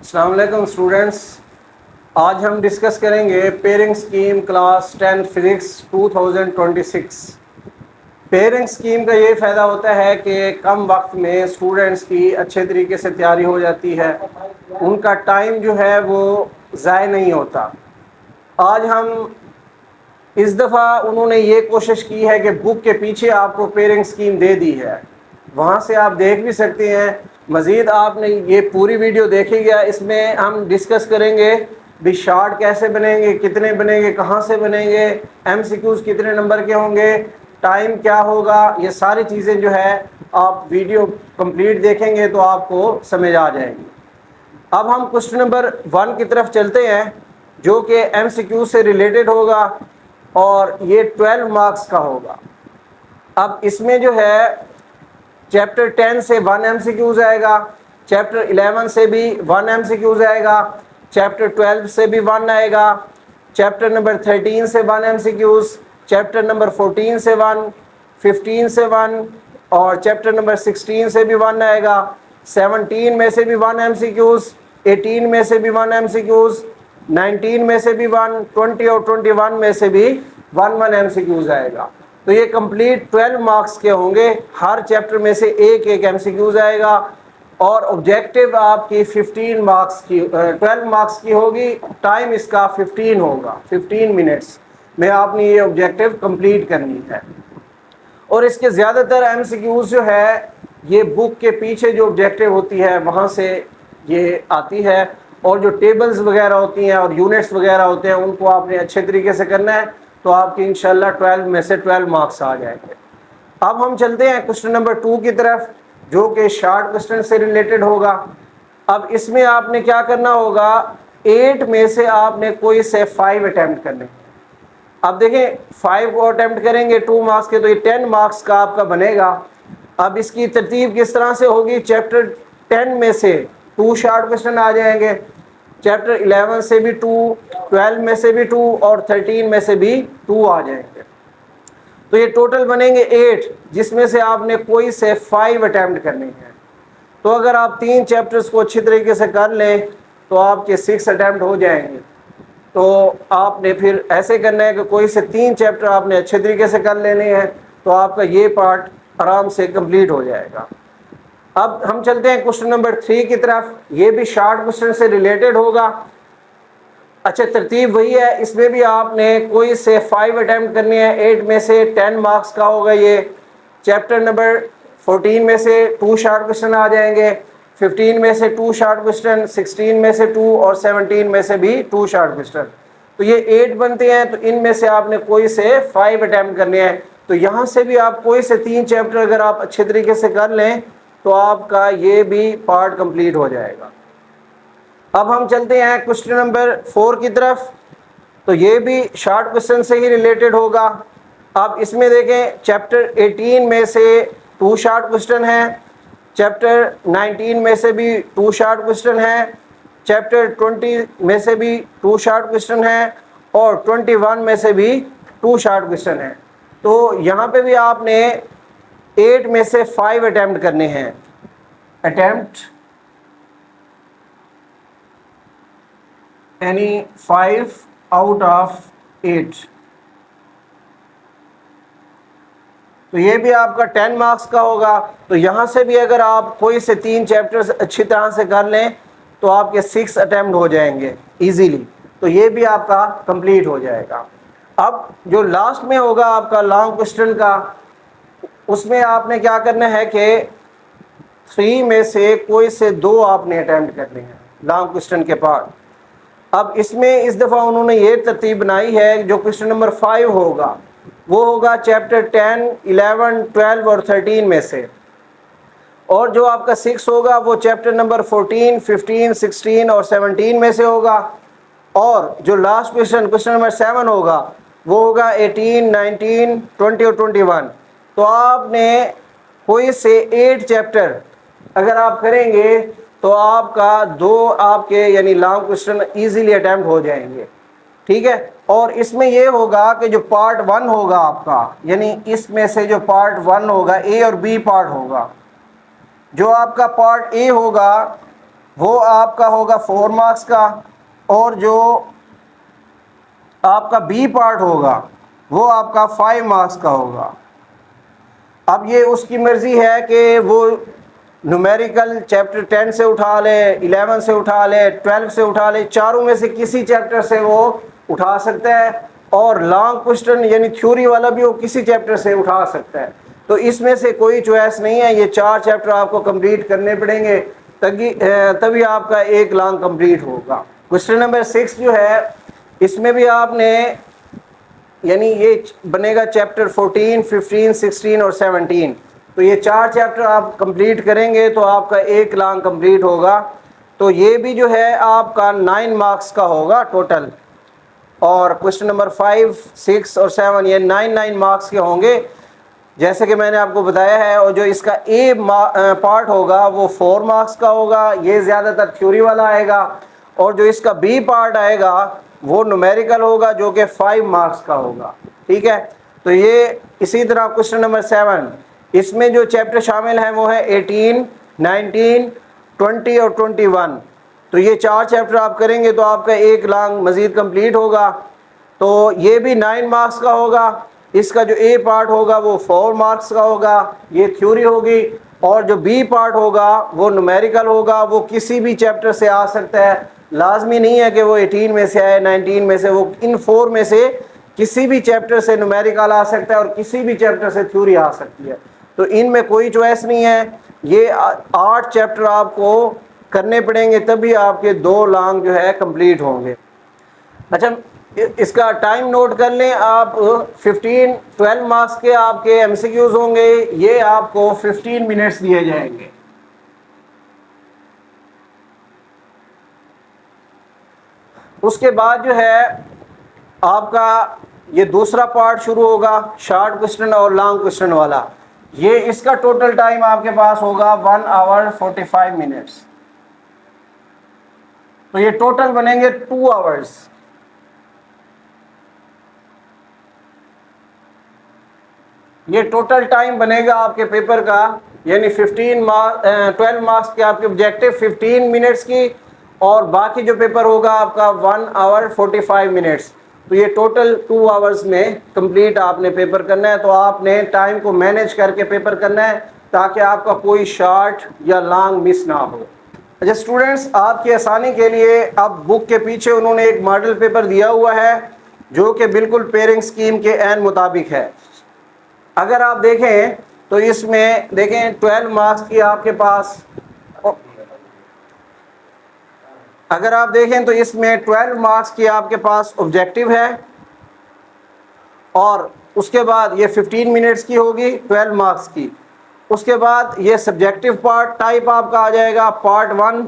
अस्सलाम वालेकुम स्टूडेंट्स। आज हम डिस्कस करेंगे pairing scheme class 10 physics 2026। Pairing scheme का ये फ़ायदा होता है कि कम वक्त में स्टूडेंट्स की अच्छे तरीके से तैयारी हो जाती है, उनका टाइम जो है वो ज़ाय नहीं होता। आज हम इस दफ़ा उन्होंने ये कोशिश की है कि बुक के पीछे आपको पेयरिंग स्कीम दे दी है, वहाँ से आप देख भी सकते हैं। मज़ीद आपने ये पूरी वीडियो देखिएगा, इसमें हम डिस्कस करेंगे भी शार्ट कैसे बनेंगे, कितने बनेंगे, कहाँ से बनेंगे, MCQs कितने नंबर के होंगे, टाइम क्या होगा। ये सारी चीज़ें जो है आप वीडियो कंप्लीट देखेंगे तो आपको समझ आ जाएगी। अब हम क्वेश्चन नंबर 1 की तरफ चलते हैं, जो कि MCQ से रिलेटेड होगा और ये 12 मार्क्स का होगा। अब इसमें जो है चैप्टर 10 से 1 MCQs आएगा, चैप्टर 11 से भी 1 MCQs आएगा, चैप्टर 12 से भी 1 आएगा, चैप्टर नंबर 13 से 1 MCQs, चैप्टर नंबर 14 से 1, 15 से 1 और चैप्टर नंबर 16 से भी 1 आएगा। 17 में से भी 1 MCQs, 18 में से भी 1 MCQs, 19 में से भी 1, 20 और 21 में से भी 1 MCQs आएगा। तो ये कंप्लीट 12 मार्क्स के होंगे, हर चैप्टर में से एक एक MCQs आएगा और ऑब्जेक्टिव आपकी 12 मार्क्स की होगी। टाइम इसका 15 होगा, 15 मिनट्स में आपने ये ऑब्जेक्टिव कंप्लीट करनी है। और इसके ज़्यादातर MCQs जो है ये बुक के पीछे जो ऑब्जेक्टिव होती है वहाँ से ये आती है, और जो टेबल्स वगैरह होती हैं और यूनिट्स वगैरह होते हैं उनको आपने अच्छे तरीके से करना है, तो आपके इंशाल्लाह 12 में से 12 मार्क्स आ जाएंगे। अब हम चलते हैं क्वेश्चन नंबर 2 की तरफ, जो कि शार्ट क्वेश्चन से रिलेटेड होगा। अब इसमें आपने क्या करना होगा, 8 में से आपने कोई से 5 अटैम्प्ट करने। अब देखें 5 को अटैम्प्ट करेंगे 2 मार्क्स के, तो ये 10 मार्क्स का आपका बनेगा। अब इसकी तरतीब किस तरह से होगी, चैप्टर 10 में से 2 शार्ट क्वेश्चन आ जाएंगे, चैप्टर 11 से भी 2, 12 में से भी 2 और 13 में से भी 2 आ जाएंगे। तो ये टोटल बनेंगे 8, जिसमें से आपने कोई से 5 अटैम्प्ट करने हैं। तो अगर आप 3 चैप्टर्स को अच्छी तरीके से कर लें तो आपके 6 अटैम्प्ट हो जाएंगे। तो आपने फिर ऐसे करना है कि कोई से 3 चैप्टर आपने अच्छे तरीके से कर लेने हैं, तो आपका ये पार्ट आराम से कंप्लीट हो जाएगा। अब हम चलते हैं क्वेश्चन नंबर 3 की तरफ, ये भी शार्ट क्वेश्चन से रिलेटेड होगा। अच्छा, तरतीब वही है, इसमें भी आपने कोई से 5 अटैम्प्ट करने हैं, 8 में से 10 मार्क्स का होगा ये। चैप्टर नंबर 14 में से 2 शार्ट क्वेश्चन आ जाएंगे, 15 में से 2 शार्ट क्वेश्चन, 16 में से 2 और 17 में से भी 2 शार्ट क्वेश्चन। तो ये 8 बनते हैं, तो इनमें से आपने कोई से 5 अटैम्प्ट करने हैं। तो यहाँ से भी आप कोई से 3 चैप्टर अगर आप अच्छे तरीके से कर लें तो आपका ये भी पार्ट कंप्लीट हो जाएगा। अब हम चलते हैं क्वेश्चन नंबर 4 की तरफ, तो ये भी शार्ट क्वेश्चन से ही रिलेटेड होगा। अब इसमें देखें चैप्टर 18 में से 2 शार्ट क्वेश्चन हैं, चैप्टर 19 में से भी 2 शार्ट क्वेश्चन हैं, चैप्टर 20 में से भी 2 शार्ट क्वेश्चन हैं और 21 में से भी 2 शार्ट क्वेश्चन हैं। तो यहाँ पे भी आपने 8 में से 5 अटैम्प्ट करने हैं, अटैम्प्ट एनी 5 आउट ऑफ 8। तो ये भी आपका 10 मार्क्स का होगा। तो यहाँ से भी अगर आप कोई से 3 चैप्टर्स अच्छी तरह से कर लें तो आपके 6 अटैम्प्ट हो जाएंगे इजीली। तो ये भी आपका कंप्लीट हो जाएगा। अब जो लास्ट में होगा आपका लॉन्ग क्वेश्चन का, उसमें आपने क्या करना है कि 3 में से कोई से 2 आपने अटैम्प्ट करने हैं लॉन्ग क्वेश्चन के पार्ट। अब इसमें इस दफ़ा उन्होंने ये तरतीब बनाई है, जो क्वेश्चन नंबर 5 होगा वो होगा चैप्टर 10, 11, 12 और 13 में से, और जो आपका 6 होगा वो चैप्टर नंबर 14, 15, 16 और 17 में से होगा, और जो लास्ट क्वेश्चन नंबर 7 होगा वो होगा 18, 19, 20 और 21। तो आपने कोई से 8 चैप्टर अगर आप करेंगे तो आपका 2 आपके यानी लॉन्ग क्वेश्चन इजीली अटैम्प्ट हो जाएंगे, ठीक है। और इसमें ये होगा कि जो पार्ट 1 होगा आपका, यानी इसमें से जो पार्ट 1 होगा, ए और बी पार्ट होगा, जो आपका पार्ट ए होगा वो आपका होगा 4 मार्क्स का, और जो आपका बी पार्ट होगा वो आपका 5 मार्क्स का होगा। अब ये उसकी मर्ज़ी है कि वो न्यूमेरिकल चैप्टर 10 से उठा ले, 11 से उठा ले, 12 से उठा ले, चारों में से किसी चैप्टर से वो उठा सकता है, और लॉन्ग क्वेश्चन यानी थ्योरी वाला भी वो किसी चैप्टर से उठा सकता है। तो इसमें से कोई चॉइस नहीं है, ये 4 चैप्टर आपको कंप्लीट करने पड़ेंगे तभी आपका एक लॉन्ग कंप्लीट होगा। क्वेश्चन नंबर 6 जो है, इसमें भी आपने यानी ये बनेगा चैप्टर 14, 15, 16 और 17। तो ये 4 चैप्टर आप कंप्लीट करेंगे तो आपका एक लॉन्ग कंप्लीट होगा। तो ये भी जो है आपका 9 मार्क्स का होगा टोटल, और क्वेश्चन नंबर 5, 6 और 7 ये 9 मार्क्स के होंगे जैसे कि मैंने आपको बताया है। और जो इसका ए पार्ट होगा वो 4 मार्क्स का होगा, ये ज़्यादातर थ्योरी वाला आएगा, और जो इसका बी पार्ट आएगा वो न्यूमेरिकल होगा जो कि 5 मार्क्स का होगा। ठीक है, तो ये इसी तरह क्वेश्चन नंबर 7, इसमें जो चैप्टर शामिल हैं वो है 18, 19, 20 और 21। तो ये 4 चैप्टर आप करेंगे तो आपका एक लॉन्ग मज़ीद कंप्लीट होगा। तो ये भी 9 मार्क्स का होगा, इसका जो ए पार्ट होगा वो 4 मार्क्स का होगा, ये थ्योरी होगी, और जो बी पार्ट होगा वो न्यूमेरिकल होगा, वो किसी भी चैप्टर से आ सकता है, लाजमी नहीं है कि वो 18 में से आए, 19 में से, वो इन 4 में से किसी भी चैप्टर से न्यूमेरिकल आ सकता है और किसी भी चैप्टर से थ्योरी आ सकती है। तो इनमें कोई चॉइस नहीं है, ये 8 चैप्टर आपको करने पड़ेंगे तभी आपके 2 लॉन्ग जो है कंप्लीट होंगे। अच्छा, इसका टाइम नोट कर लें आप। 12 मार्क्स के आपके एमसीक्यूज होंगे, ये आपको 15 मिनट्स दिए जाएंगे। उसके बाद जो है आपका ये दूसरा पार्ट शुरू होगा, शॉर्ट क्वेश्चन और लॉन्ग क्वेश्चन वाला। ये इसका टोटल टाइम आपके पास होगा 1 आवर 45 मिनट्स। तो ये टोटल बनेंगे 2 आवर्स। ये टोटल टाइम बनेगा आपके पेपर का, यानी 12 मार्क्स के आपके ऑब्जेक्टिव 15 मिनट्स की, और बाकी जो पेपर होगा आपका 1 आवर 45 मिनट्स। तो ये टोटल 2 आवर्स में कंप्लीट आपने पेपर करना है। तो आपने टाइम को मैनेज करके पेपर करना है ताकि आपका कोई शॉर्ट या लॉन्ग मिस ना हो। अच्छा स्टूडेंट्स, आपकी आसानी के लिए अब बुक के पीछे उन्होंने एक मॉडल पेपर दिया हुआ है जो कि बिल्कुल पेयरिंग स्कीम के ऐन मुताबिक है। अगर आप देखें तो इसमें देखें 12 मार्क्स की आपके पास, अगर आप देखें तो इसमें 12 मार्क्स की आपके पास ऑब्जेक्टिव है, और उसके बाद ये 15 मिनट्स की होगी 12 मार्क्स की। उसके बाद ये सब्जेक्टिव पार्ट टाइप आपका आ जाएगा पार्ट 1,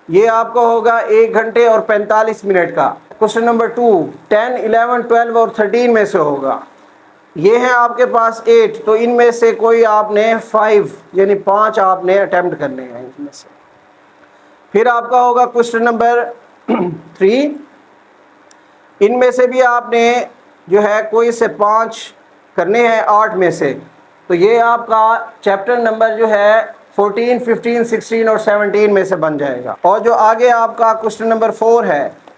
ये आपका होगा 1 घंटे और 45 मिनट का। क्वेश्चन नंबर 2 10, 11, 12 और 13 में से होगा। ये है आपके पास 8, तो इनमें से कोई आपने 5 यानी 5 आपने अटेम्प्ट करने हैं इनमें से। फिर आपका होगा क्वेश्चन नंबर 3, इनमें से भी आपने जो है कोई से 5 करने हैं 8 में से। तो ये आपका चैप्टर नंबर जो है 14, 15, 16 और 17 में से बन जाएगा। और जो आगे आपका क्वेश्चन नंबर 4 है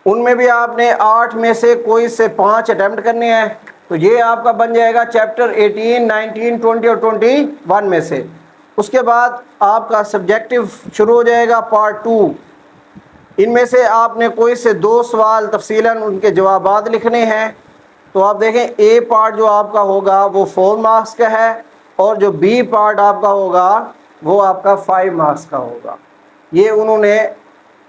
उनमें भी आपने 8 में से कोई से 5 अटेम्प्ट करने हैं। तो ये आपका बन जाएगा चैप्टर 18, 19, 20 और 21 में से। उसके बाद आपका सब्जेक्टिव शुरू हो जाएगा पार्ट 2, इनमें से आपने कोई से 2 सवाल तफसीलन उनके जवाबात लिखने हैं। तो आप देखें ए पार्ट जो आपका होगा वो 4 मार्क्स का है, और जो बी पार्ट आपका होगा वो आपका 5 मार्क्स का होगा। ये उन्होंने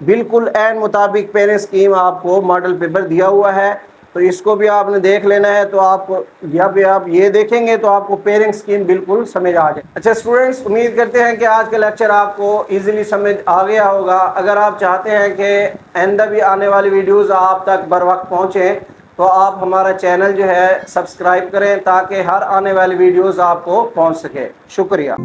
बिल्कुल ऐन मुताबिक पेयरिंग स्कीम आपको मॉडल पेपर दिया हुआ है, तो इसको भी आपने देख लेना है। तो आपको जब आप ये देखेंगे तो आपको पेयरिंग स्कीम बिल्कुल समझ आ जाए। अच्छा स्टूडेंट्स, उम्मीद करते हैं कि आज का लेक्चर आपको इजीली समझ आ गया होगा। अगर आप चाहते हैं कि आइंदा भी आने वाली वीडियोस आप तक बर वक्त पहुँचें तो आप हमारा चैनल जो है सब्सक्राइब करें ताकि हर आने वाली वीडियोस आपको पहुँच सके। शुक्रिया।